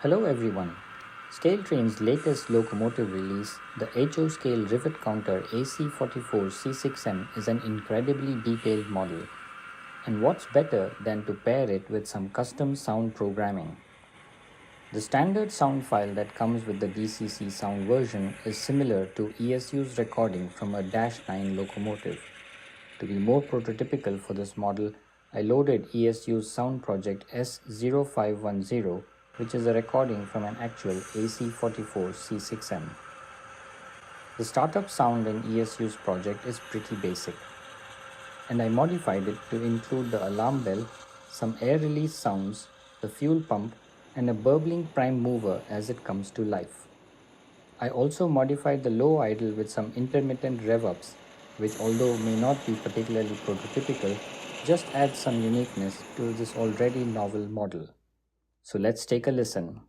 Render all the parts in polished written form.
Hello everyone. ScaleTrains' latest locomotive release, the HO Scale Rivet Counter AC44C6M, is an incredibly detailed model. And what's better than to pair it with some custom sound programming? The standard sound file that comes with the DCC sound version is similar to ESU's recording from a -9 locomotive. To be more prototypical for this model, I loaded ESU's sound project S0510, which is a recording from an actual AC44C6M. The startup sound in ESU's project is pretty basic, and I modified it to include the alarm bell, some air release sounds, the fuel pump, and a burbling prime mover as it comes to life. I also modified the low idle with some intermittent rev-ups, which although may not be particularly prototypical, just adds some uniqueness to this already novel model. So let's take a listen.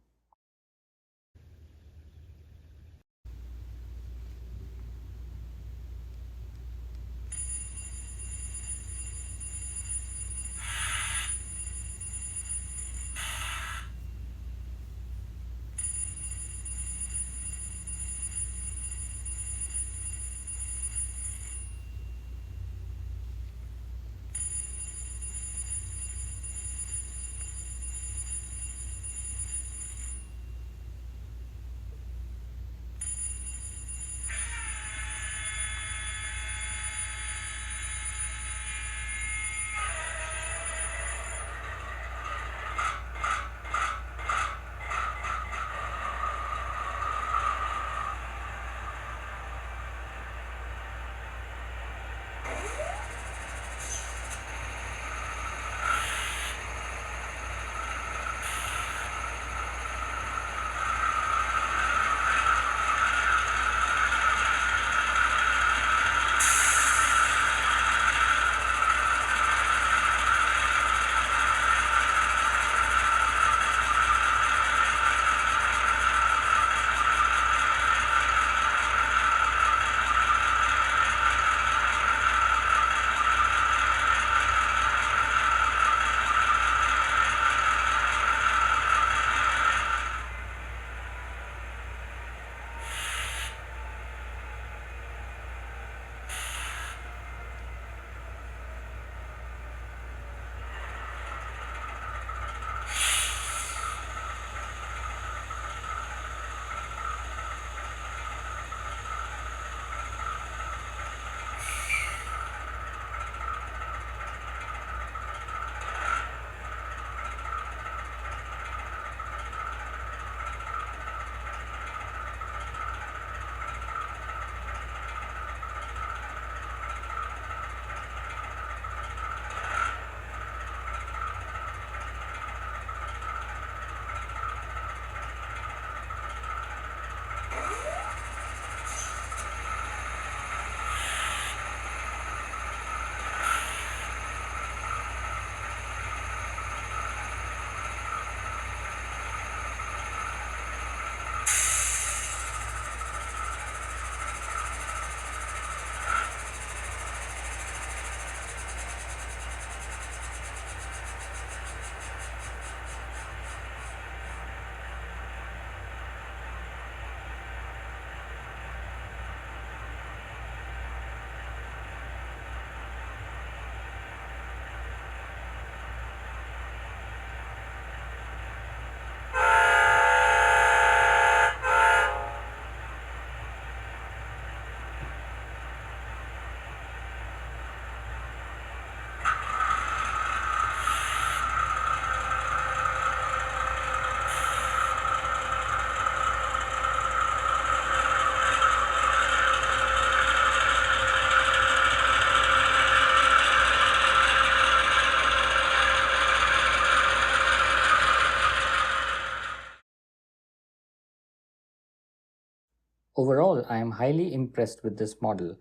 Overall, I am highly impressed with this model.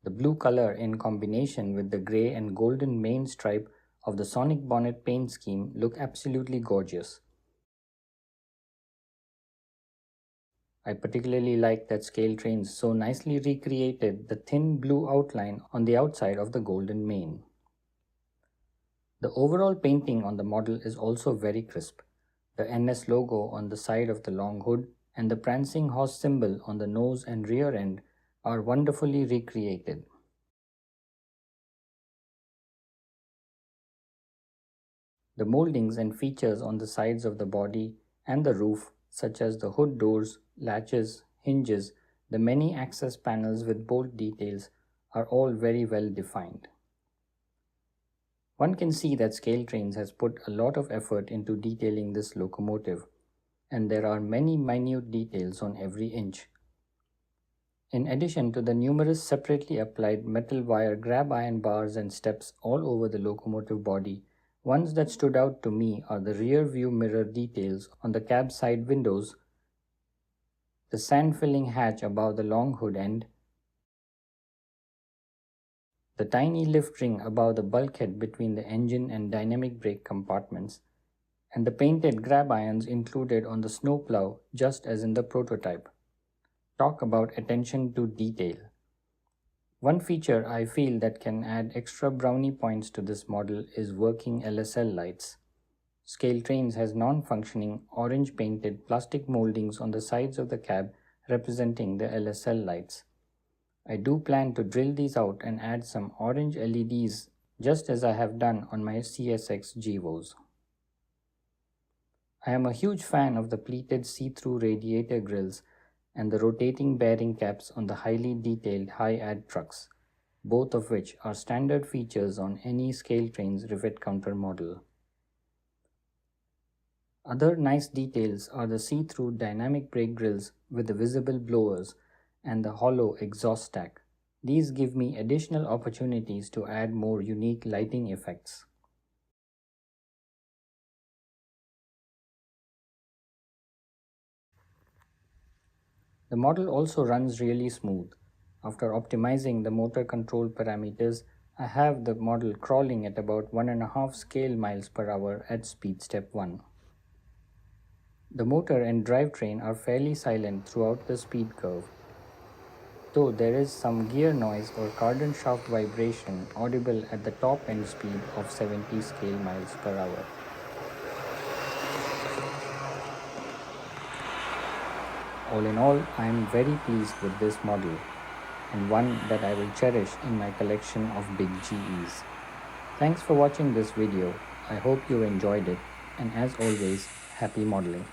The blue color in combination with the grey and golden main stripe of the Sonic Bonnet paint scheme look absolutely gorgeous. I particularly like that ScaleTrains so nicely recreated the thin blue outline on the outside of the golden mane. The overall painting on the model is also very crisp. The NS logo on the side of the long hood and the prancing horse symbol on the nose and rear end are wonderfully recreated. The moldings and features on the sides of the body and the roof, such as the hood doors, latches, hinges, the many access panels with bolt details, are all very well defined. One can see that ScaleTrains has put a lot of effort into detailing this locomotive, and there are many minute details on every inch. In addition to the numerous separately applied metal wire grab iron bars and steps all over the locomotive body, ones that stood out to me are the rear view mirror details on the cab side windows, the sand filling hatch above the long hood end, the tiny lift ring above the bulkhead between the engine and dynamic brake compartments, and the painted grab irons included on the snowplow just as in the prototype. Talk about attention to detail. One feature I feel that can add extra brownie points to this model is working LSL lights. ScaleTrains has non-functioning orange painted plastic moldings on the sides of the cab representing the LSL lights. I do plan to drill these out and add some orange LEDs just as I have done on my CSX GEVOs. I am a huge fan of the pleated see-through radiator grills and the rotating bearing caps on the highly detailed high-ad trucks, both of which are standard features on any ScaleTrains rivet counter model. Other nice details are the see-through dynamic brake grills with the visible blowers and the hollow exhaust stack. These give me additional opportunities to add more unique lighting effects. The model also runs really smooth. After optimizing the motor control parameters, I have the model crawling at about 1.5 scale miles per hour at speed step 1. The motor and drivetrain are fairly silent throughout the speed curve, though there is some gear noise or cardan shaft vibration audible at the top end speed of 70 scale miles per hour. All in all, I am very pleased with this model and one that I will cherish in my collection of big GEs. Thanks for watching this video. I hope you enjoyed it, and as always, happy modeling.